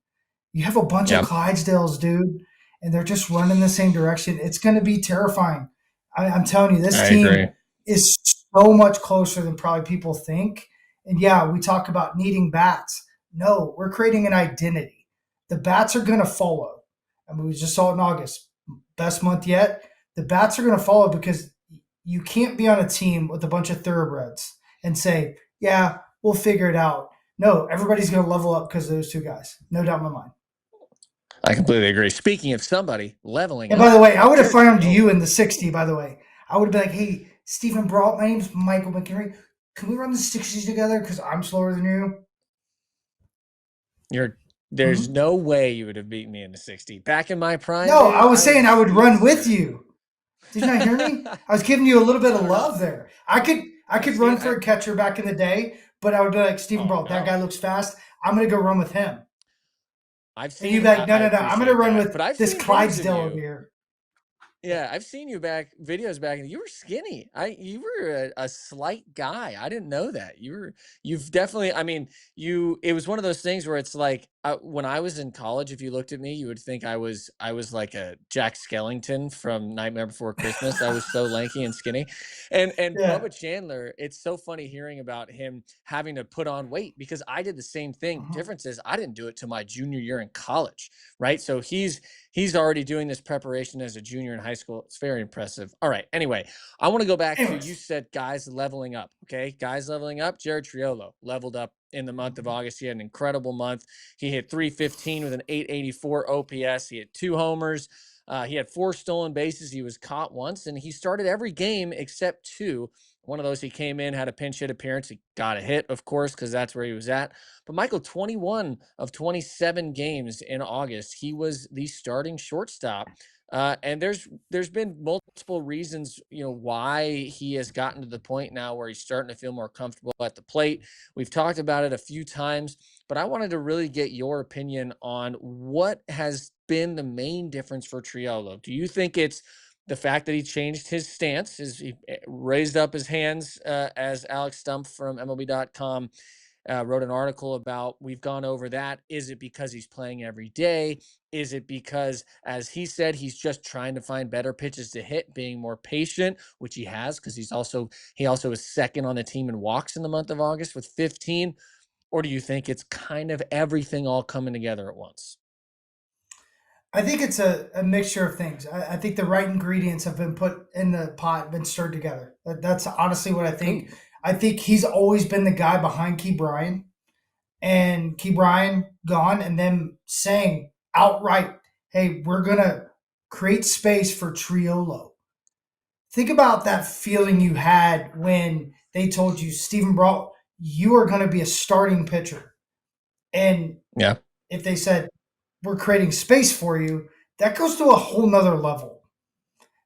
You have a bunch of Clydesdales, dude, and they're just running the same direction. It's going to be terrifying. I'm telling you, this team is so much closer than probably people think. And we talk about needing bats. No, we're creating an identity. The bats are going to follow. We just saw it in August. Best month yet. The bats are going to follow because you can't be on a team with a bunch of thoroughbreds and say, yeah, we'll figure it out. No, everybody's going to level up because of those two guys. No doubt in my mind. I completely agree. Speaking of somebody leveling up. And by the way, I would have found you in the 60, by the way. I would have been like, hey, Stephen Brault, my name's Michael McKenry. Can we run the 60s together because I'm slower than you? There's no way you would have beaten me in the 60. Back in my prime. No, dude, I was saying I would run with you. Did you not hear me? I was giving you a little bit of love there. I could run for a catcher back in the day, but I would be like, Stephen Brault, that guy looks fast. I'm going to go run with him. I've seen and you'd be like, no. I'm going to run with this Clydesdale over here. Yeah, I've seen you videos back, and you were skinny. You were a slight guy. I didn't know that. You've definitely. It was one of those things where it's like when I was in college. If you looked at me, you would think I was like a Jack Skellington from Nightmare Before Christmas. I was so lanky and skinny, and Bubba Chandler. It's so funny hearing about him having to put on weight because I did the same thing. Difference is I didn't do it till my junior year in college, right? So he's already doing this preparation as a junior in high school. It's very impressive. All right. Anyway, I want to go back to, you said guys leveling up. Okay. Guys leveling up. Jared Triolo leveled up in the month of August. He had an incredible month. He hit .315 with an .884 OPS. He had 2 homers. He had 4 stolen bases. He was caught once, and he started every game except 2. One of those, he came in, had a pinch hit appearance. He got a hit, of course, because that's where he was at. But Michael, 21 of 27 games in August, he was the starting shortstop. And there's been multiple reasons, why he has gotten to the point now where he's starting to feel more comfortable at the plate. We've talked about it a few times, but I wanted to really get your opinion on what has been the main difference for Triolo. Do you think it's the fact that he changed his stance, he raised up his hands, as Alex Stump from MLB.com wrote an article about? We've gone over that. Is it because he's playing every day? Is it because, as he said, he's just trying to find better pitches to hit, being more patient, which he has, because he also is second on the team in walks in the month of August with 15? Or do you think it's kind of everything all coming together at once? I think it's a mixture of things. I think the right ingredients have been put in the pot, been stirred together. That's honestly what I think. Ooh. I think he's always been the guy behind Key Bryan, and Key Bryan gone, and them saying outright, "Hey, we're gonna create space for Triolo." Think about that feeling you had when they told you, Stephen Brault, you are going to be a starting pitcher, and Yeah. if they said, we're creating space for you, that goes to a whole nother level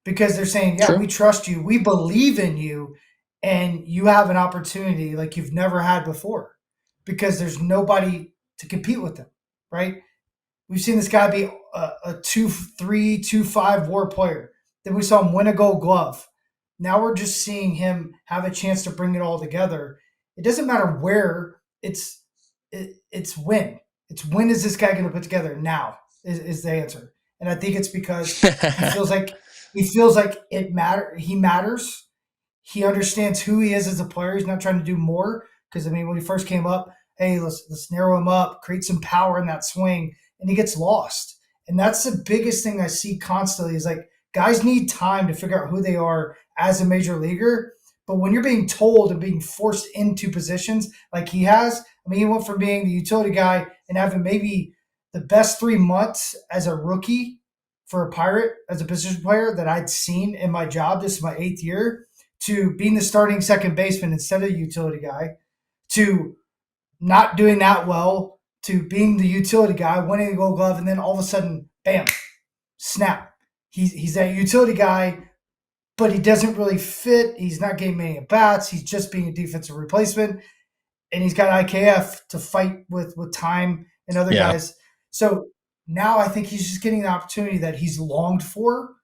because they're saying, yeah, True. we trust you. We believe in you. And you have an opportunity like you've never had before because there's nobody to compete with him, right? We've seen this guy be a 2-3, 2-5 WAR player. Then we saw him win a Gold Glove. Now we're just seeing him have a chance to bring it all together. It doesn't matter where, it's when. It's when is this guy going to put together? Now is the answer. And I think it's because he feels like it matter. He matters. He understands who he is as a player. He's not trying to do more because I mean, when he first came up, hey, let's narrow him up, create some power in that swing, and he gets lost. And that's the biggest thing I see constantly is like guys need time to figure out who they are as a major leaguer. But when you're being told and being forced into positions like he has, I mean, he went from being the utility guy and having maybe the best 3 months as a rookie for a Pirate as a position player that I'd seen in my job. This is my 8th year to being the starting second baseman instead of the utility guy to not doing that well to being the utility guy, winning the Gold Glove, and then all of a sudden, bam, snap. He's that utility guy, but he doesn't really fit. He's not getting many at bats. He's just being a defensive replacement, and he's got IKF to fight with time and other guys. So now I think he's just getting the opportunity that he's longed for,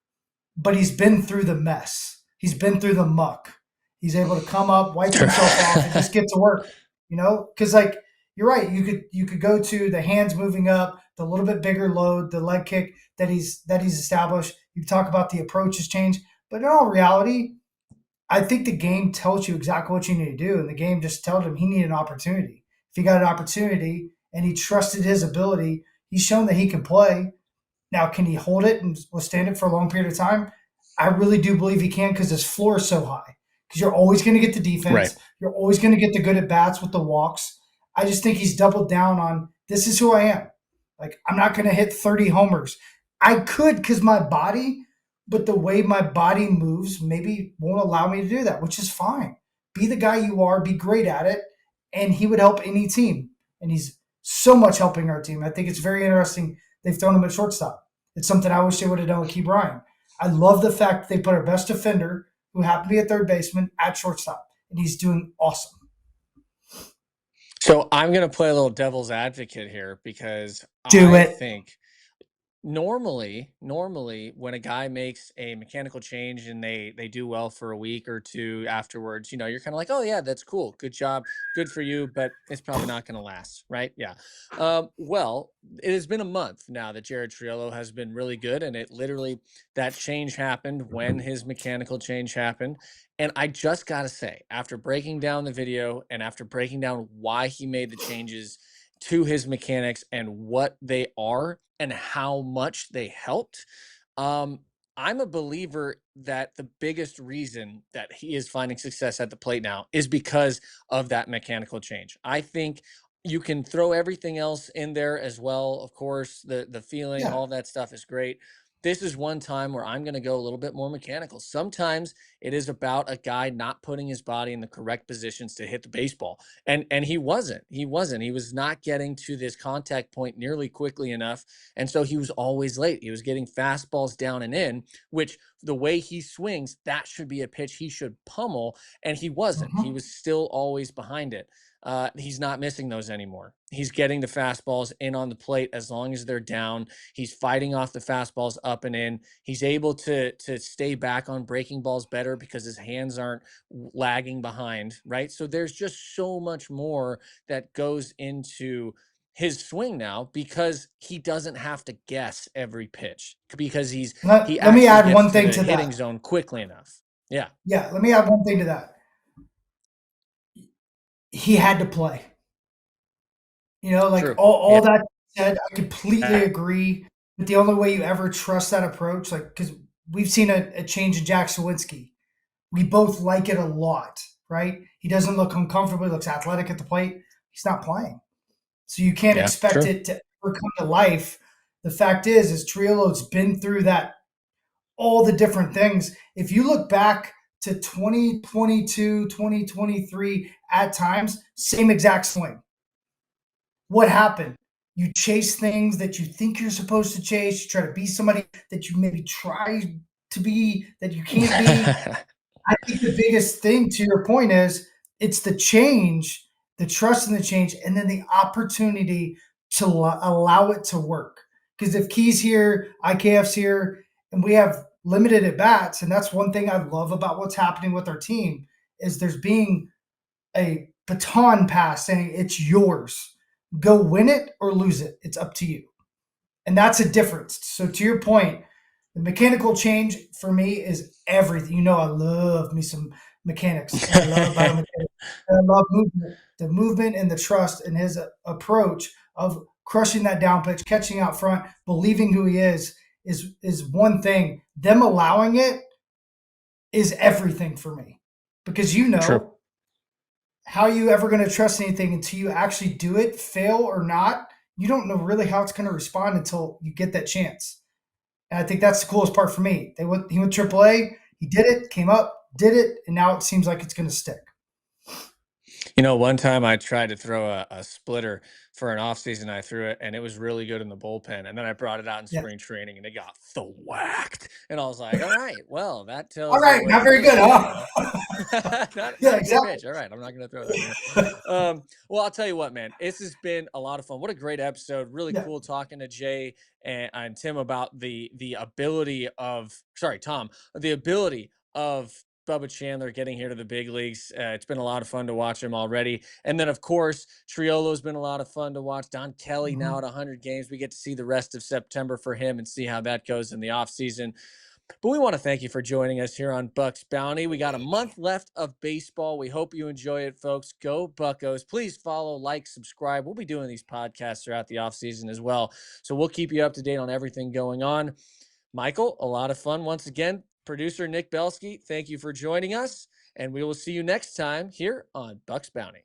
but he's been through the mess. He's been through the muck. He's able to come up, wipe himself off, and just get to work. You know, because like you're right, you could go to the hands moving up, the little bit bigger load, the leg kick that he's established. You talk about the approach has changed, but in all reality, I think the game tells you exactly what you need to do, and the game just told him he needed an opportunity. If he got an opportunity and he trusted his ability, he's shown that he can play. Now, can he hold it and withstand it for a long period of time? I really do believe he can because his floor is so high. Because you're always going to get the defense. Right. You're always going to get the good at-bats with the walks. I just think he's doubled down on this is who I am. Like, I'm not going to hit 30 homers. I could because my body, but the way my body moves maybe won't allow me to do that, which is fine. Be the guy you are. Be great at it. And he would help any team. And he's so much helping our team. I think it's very interesting they've thrown him at shortstop. It's something I wish they would have done with Key Bryan. I love the fact that they put our best defender, who happened to be a third baseman, at shortstop, and he's doing awesome. So I'm going to play a little devil's advocate here because I think normally when a guy makes a mechanical change and they do well for a week or two afterwards, you know, you're kind of like, oh yeah, that's cool, good job, good for you, but it's probably not going to last, right? Yeah. Well, it has been a month now that Jared Triolo has been really good, and it literally, that change happened when his mechanical change happened. And I just got to say, after breaking down the video and after breaking down why he made the changes to his mechanics and what they are and how much they helped, I'm a believer that the biggest reason that he is finding success at the plate now is because of that mechanical change. I think you can throw everything else in there as well. Of course, the feeling, all that stuff is great. This is one time where I'm going to go a little bit more mechanical. Sometimes it is about a guy not putting his body in the correct positions to hit the baseball. And he wasn't. He was not getting to this contact point nearly quickly enough. And so he was always late. He was getting fastballs down and in, which the way he swings, that should be a pitch he should pummel. And he wasn't. He was still always behind it. He's not missing those anymore. He's getting the fastballs in on the plate as long as they're down. He's fighting off the fastballs up and in. He's able to stay back on breaking balls better because his hands aren't lagging behind, right? So there's just so much more that goes into his swing now because he doesn't have to guess every pitch because he let actually me add gets one to thing the to hitting that. zone quickly enough. Yeah. Yeah, let me add one thing to that. He had to play. You know, like all that said, I completely agree. But the only way you ever trust that approach, like, because we've seen a change in Jack Sawinski. We both like it a lot, right? He doesn't look uncomfortable. He looks athletic at the plate. He's not playing. So you can't expect it to ever come to life. The fact is Triolo's been through that, all the different things. If you look back to 2022, 2023, at times, same exact swing. What happened? You chase things that you think you're supposed to chase. You try to be somebody that you maybe try to be that you can't be. I think the biggest thing, to your point, is it's the change, the trust in the change, and then the opportunity to allow it to work. Because if Key's here, IKF's here, and we have limited at bats, and that's one thing I love about what's happening with our team, is there's being a baton pass saying it's yours. Go win it or lose it. It's up to you. And that's a difference. So to your point, the mechanical change for me is everything. You know, I love me some mechanics. I love biomechanics. I love movement. The movement and the trust and his approach of crushing that down pitch, catching out front, believing who he is one thing. Them allowing it is everything for me. Because True. how are you ever going to trust anything until you actually do it, fail or not? You don't know really how it's going to respond until you get that chance. And I think that's the coolest part for me. He went AAA, he did it, came up, did it, and now it seems like it's going to stick. One time I tried to throw a splitter for an offseason. I threw it, and it was really good in the bullpen. And then I brought it out in spring training, and it got whacked. And I was like, all right, well, that tells all right, not very good, huh? not a good pitch. All right, I'm not going to throw that. Well, I'll tell you what, man. This has been a lot of fun. What a great episode. Really cool talking to Jay and Tim about the ability of – sorry, Tom. The ability of – Bubba Chandler getting here to the big leagues. It's been a lot of fun to watch him already. And then, of course, Triolo's been a lot of fun to watch. Don Kelly now at 100 games. We get to see the rest of September for him and see how that goes in the offseason. But we want to thank you for joining us here on Bucs Bounty. We got a month left of baseball. We hope you enjoy it, folks. Go Buccos. Please follow, like, subscribe. We'll be doing these podcasts throughout the offseason as well. So we'll keep you up to date on everything going on. Michael, a lot of fun once again. Producer Nick Belsky, thank you for joining us, and we will see you next time here on Bucs Bounty.